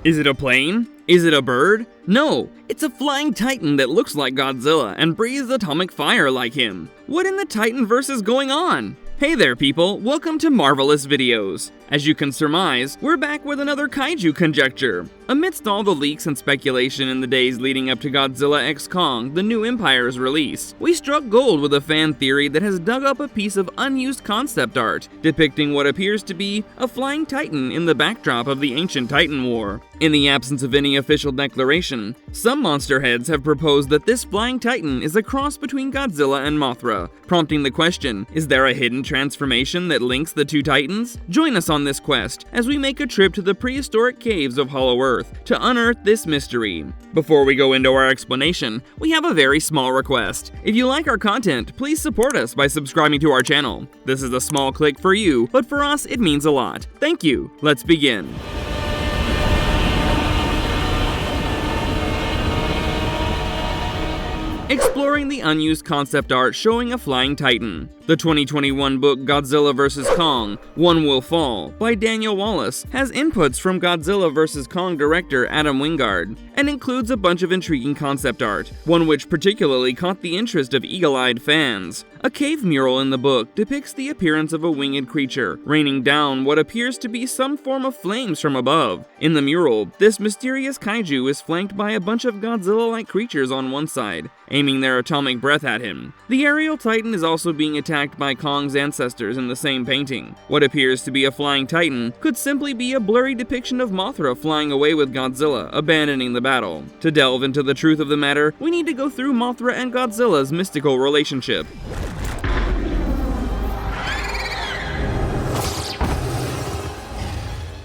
Is it a plane? Is it a bird? No, it's a flying titan that looks like Godzilla and breathes atomic fire like him. What in the Titanverse is going on? Hey there people, welcome to Marvelous Videos. As you can surmise, we're back with another kaiju conjecture. Amidst all the leaks and speculation in the days leading up to Godzilla x Kong, the new Empire's release, we struck gold with a fan theory that has dug up a piece of unused concept art, depicting what appears to be a flying titan in the backdrop of the ancient Titan War. In the absence of any official declaration, some monster heads have proposed that this flying titan is a cross between Godzilla and Mothra, prompting the question, is there a hidden transformation that links the two titans? Join us on this quest as we make a trip to the prehistoric caves of Hollow Earth to unearth this mystery. Before we go into our explanation, we have a very small request. If you like our content, please support us by subscribing to our channel. This is a small click for you, but for us it means a lot. Thank you. Let's begin. Exploring the unused concept art showing a flying titan. The 2021 book Godzilla vs. Kong, One Will Fall, by Daniel Wallace, has inputs from Godzilla vs. Kong director Adam Wingard, and includes a bunch of intriguing concept art, one which particularly caught the interest of eagle-eyed fans. A cave mural in the book depicts the appearance of a winged creature, raining down what appears to be some form of flames from above. In the mural, this mysterious kaiju is flanked by a bunch of Godzilla-like creatures on one side, aiming their atomic breath at him. The aerial titan is also being attacked by Kong's ancestors in the same painting. What appears to be a flying titan could simply be a blurry depiction of Mothra flying away with Godzilla, abandoning the battle. To delve into the truth of the matter, we need to go through Mothra and Godzilla's mystical relationship.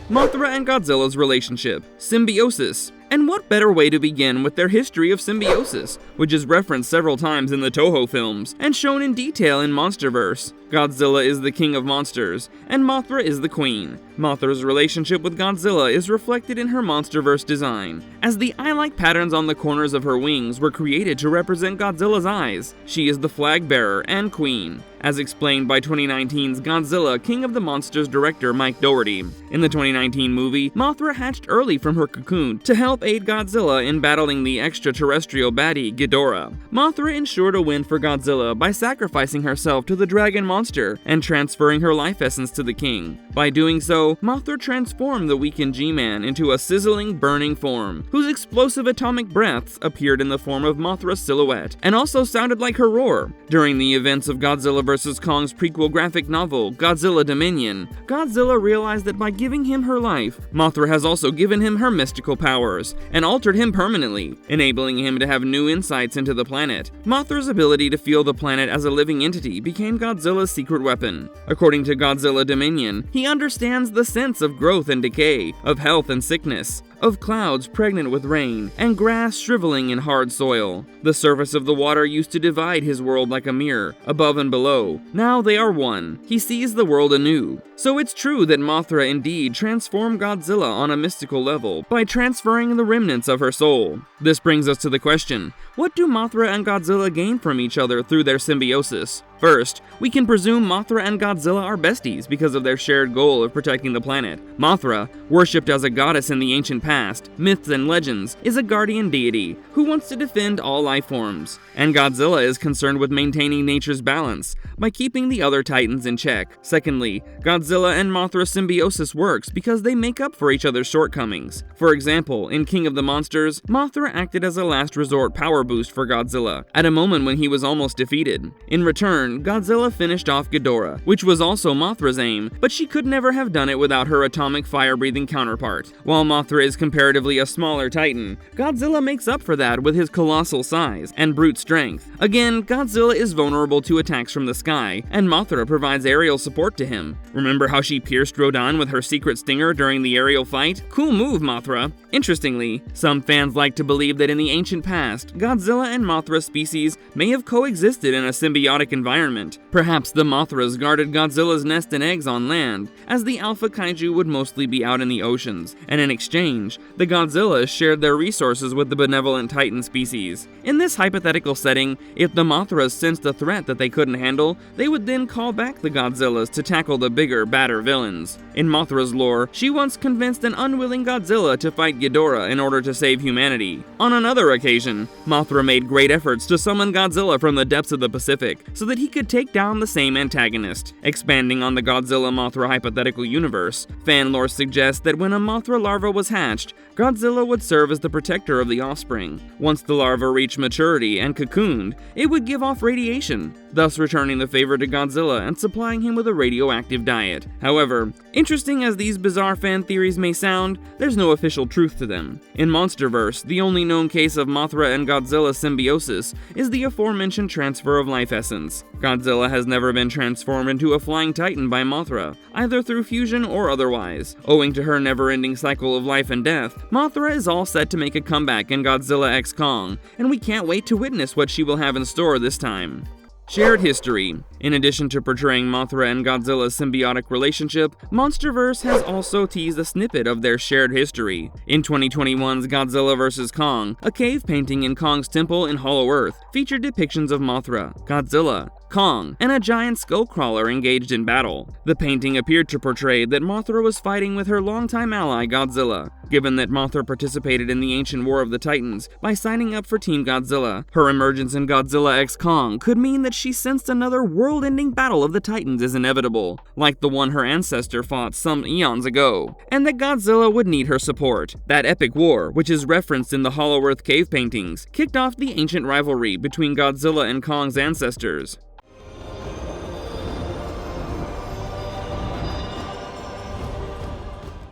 Mothra and Godzilla's relationship. Symbiosis. And what better way to begin with their history of symbiosis, which is referenced several times in the Toho films, and shown in detail in Monsterverse. Godzilla is the king of monsters, and Mothra is the queen. Mothra's relationship with Godzilla is reflected in her Monsterverse design, as the eye-like patterns on the corners of her wings were created to represent Godzilla's eyes. She is the flag bearer and queen, as explained by 2019's Godzilla King of the Monsters director Mike Dougherty. In the 2019 movie, Mothra hatched early from her cocoon to help aid Godzilla in battling the extraterrestrial baddie Ghidorah. Mothra ensured a win for Godzilla by sacrificing herself to the dragon monster and transferring her life essence to the king. By doing so, Mothra transformed the weakened G-Man into a sizzling, burning form, whose explosive atomic breaths appeared in the form of Mothra's silhouette, and also sounded like her roar. During the events of Godzilla vs. Kong's prequel graphic novel, Godzilla Dominion, Godzilla realized that by giving him her life, Mothra has also given him her mystical powers, and altered him permanently, enabling him to have new insights into the planet. Mothra's ability to feel the planet as a living entity became Godzilla's secret weapon. According to Godzilla Dominion, he understands the sense of growth and decay, of health and sickness, of clouds pregnant with rain, and grass shriveling in hard soil. The surface of the water used to divide his world like a mirror, above and below. Now they are one. He sees the world anew. So it's true that Mothra indeed transformed Godzilla on a mystical level by transferring the remnants of her soul. This brings us to the question, what do Mothra and Godzilla gain from each other through their symbiosis? First, we can presume Mothra and Godzilla are besties because of their shared goal of protecting the planet. Mothra, worshipped as a goddess in the ancient past, myths and legends, is a guardian deity who wants to defend all life forms. And Godzilla is concerned with maintaining nature's balance by keeping the other titans in check. Secondly, Godzilla and Mothra's symbiosis works because they make up for each other's shortcomings. For example, in King of the Monsters, Mothra acted as a last resort power boost for Godzilla, at a moment when he was almost defeated. In return, Godzilla finished off Ghidorah, which was also Mothra's aim, but she could never have done it without her atomic fire-breathing counterpart. While Mothra is comparatively a smaller titan, Godzilla makes up for that with his colossal size and brute strength. Again, Godzilla is vulnerable to attacks from the sky, and Mothra provides aerial support to him. Remember how she pierced Rodan with her secret stinger during the aerial fight? Cool move, Mothra. Interestingly, some fans like to believe that in the ancient past, Godzilla and Mothra species may have coexisted in a symbiotic environment environment. Perhaps the Mothras guarded Godzilla's nest and eggs on land, as the alpha kaiju would mostly be out in the oceans, and in exchange, the Godzillas shared their resources with the benevolent Titan species. In this hypothetical setting, if the Mothras sensed a threat that they couldn't handle, they would then call back the Godzillas to tackle the bigger, badder villains. In Mothra's lore, she once convinced an unwilling Godzilla to fight Ghidorah in order to save humanity. On another occasion, Mothra made great efforts to summon Godzilla from the depths of the Pacific so that he could take down the same antagonist. Expanding on the Godzilla-Mothra hypothetical universe, fan lore suggests that when a Mothra larva was hatched, Godzilla would serve as the protector of the offspring. Once the larva reached maturity and cocooned, it would give off radiation, thus returning the favor to Godzilla and supplying him with a radioactive diet. However, interesting as these bizarre fan theories may sound, there's no official truth to them. In Monsterverse, the only known case of Mothra and Godzilla symbiosis is the aforementioned transfer of life essence. Godzilla has never been transformed into a flying titan by Mothra, either through fusion or otherwise. Owing to her never-ending cycle of life and death, Mothra is all set to make a comeback in Godzilla x Kong, and we can't wait to witness what she will have in store this time. Shared history. In addition to portraying Mothra and Godzilla's symbiotic relationship, Monsterverse has also teased a snippet of their shared history. In 2021's Godzilla vs. Kong, a cave painting in Kong's temple in Hollow Earth featured depictions of Mothra, Godzilla, Kong, and a giant skullcrawler engaged in battle. The painting appeared to portray that Mothra was fighting with her longtime ally Godzilla. Given that Mothra participated in the ancient War of the Titans by signing up for Team Godzilla, her emergence in Godzilla x Kong could mean that she sensed another world-ending battle of the Titans is inevitable, like the one her ancestor fought some eons ago, and that Godzilla would need her support. That epic war, which is referenced in the Hollow Earth cave paintings, kicked off the ancient rivalry between Godzilla and Kong's ancestors.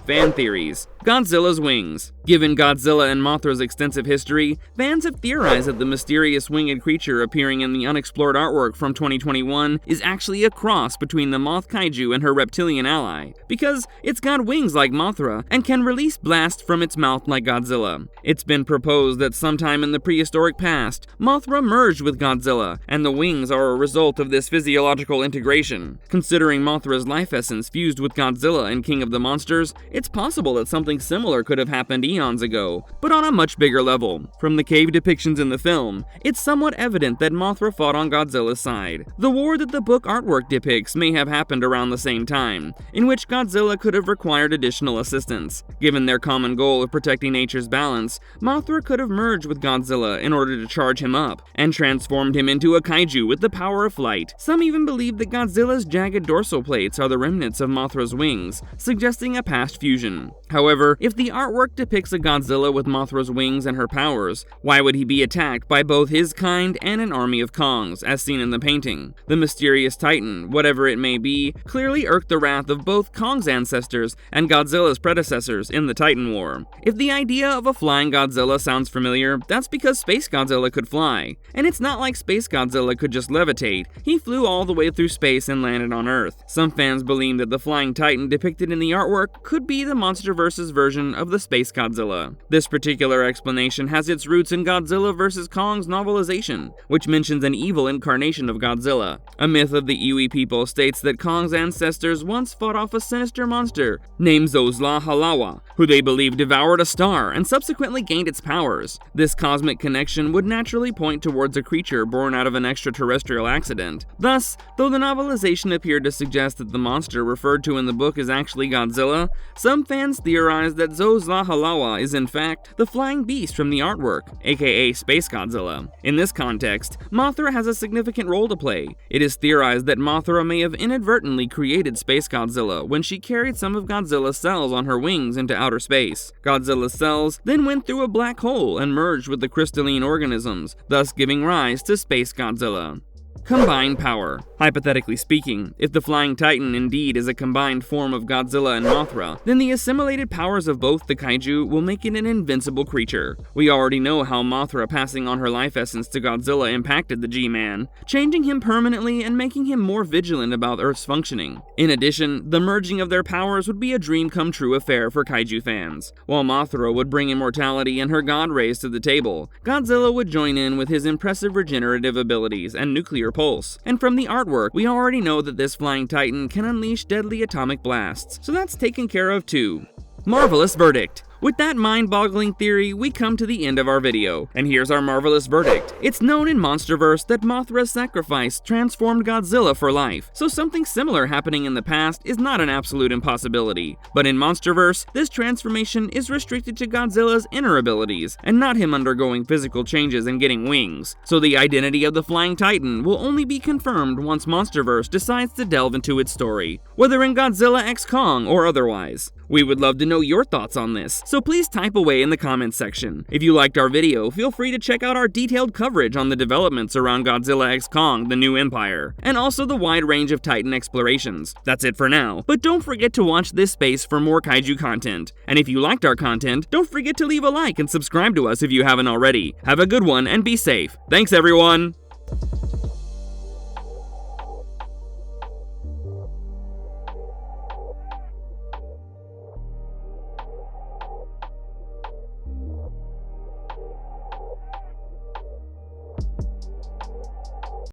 Fan theories. Godzilla's wings. Given Godzilla and Mothra's extensive history, fans have theorized that the mysterious winged creature appearing in the unexplored artwork from 2021 is actually a cross between the Moth Kaiju and her reptilian ally, because it's got wings like Mothra and can release blasts from its mouth like Godzilla. It's been proposed that sometime in the prehistoric past, Mothra merged with Godzilla, and the wings are a result of this physiological integration. Considering Mothra's life essence fused with Godzilla in King of the Monsters, it's possible that something similar could have happened eons ago, but on a much bigger level. From the cave depictions in the film, it's somewhat evident that Mothra fought on Godzilla's side. The war that the book artwork depicts may have happened around the same time, in which Godzilla could have required additional assistance. Given their common goal of protecting nature's balance, Mothra could have merged with Godzilla in order to charge him up, and transformed him into a kaiju with the power of flight. Some even believe that Godzilla's jagged dorsal plates are the remnants of Mothra's wings, suggesting a past fusion. However, if the artwork depicts a Godzilla with Mothra's wings and her powers, why would he be attacked by both his kind and an army of Kongs, as seen in the painting? The mysterious Titan, whatever it may be, clearly irked the wrath of both Kong's ancestors and Godzilla's predecessors in the Titan War. If the idea of a flying Godzilla sounds familiar, that's because Space Godzilla could fly. And it's not like Space Godzilla could just levitate, he flew all the way through space and landed on Earth. Some fans believe that the flying Titan depicted in the artwork could be the Monsterverse's version of the Space Godzilla. This particular explanation has its roots in Godzilla vs. Kong's novelization, which mentions an evil incarnation of Godzilla. A myth of the Iwi people states that Kong's ancestors once fought off a sinister monster named Zozla Halawa, who they believe devoured a star and subsequently gained its powers. This cosmic connection would naturally point towards a creature born out of an extraterrestrial accident. Thus, though the novelization appeared to suggest that the monster referred to in the book is actually Godzilla, some fans theorize that Zozla Halawa is in fact the flying beast from the artwork, aka Space Godzilla. In this context, Mothra has a significant role to play. It is theorized that Mothra may have inadvertently created Space Godzilla when she carried some of Godzilla's cells on her wings into outer space. Godzilla's cells then went through a black hole and merged with the crystalline organisms, thus giving rise to Space Godzilla. Combined power. Hypothetically speaking, if the Flying Titan indeed is a combined form of Godzilla and Mothra, then the assimilated powers of both the kaiju will make it an invincible creature. We already know how Mothra passing on her life essence to Godzilla impacted the G-Man, changing him permanently and making him more vigilant about Earth's functioning. In addition, the merging of their powers would be a dream-come-true affair for kaiju fans. While Mothra would bring immortality and her god rays to the table, Godzilla would join in with his impressive regenerative abilities and nuclear pulse. And from the artwork, we already know that this flying titan can unleash deadly atomic blasts, so that's taken care of too. Marvelous verdict. With that mind-boggling theory, we come to the end of our video, and here's our marvelous verdict. It's known in Monsterverse that Mothra's sacrifice transformed Godzilla for life, so something similar happening in the past is not an absolute impossibility. But in Monsterverse, this transformation is restricted to Godzilla's inner abilities, and not him undergoing physical changes and getting wings. So the identity of the Flying Titan will only be confirmed once Monsterverse decides to delve into its story, whether in Godzilla x Kong or otherwise. We would love to know your thoughts on this, so please type away in the comments section. If you liked our video, feel free to check out our detailed coverage on the developments around Godzilla x Kong: The New Empire, and also the wide range of Titan explorations. That's it for now, but don't forget to watch this space for more kaiju content. And if you liked our content, don't forget to leave a like and subscribe to us if you haven't already. Have a good one and be safe. Thanks everyone!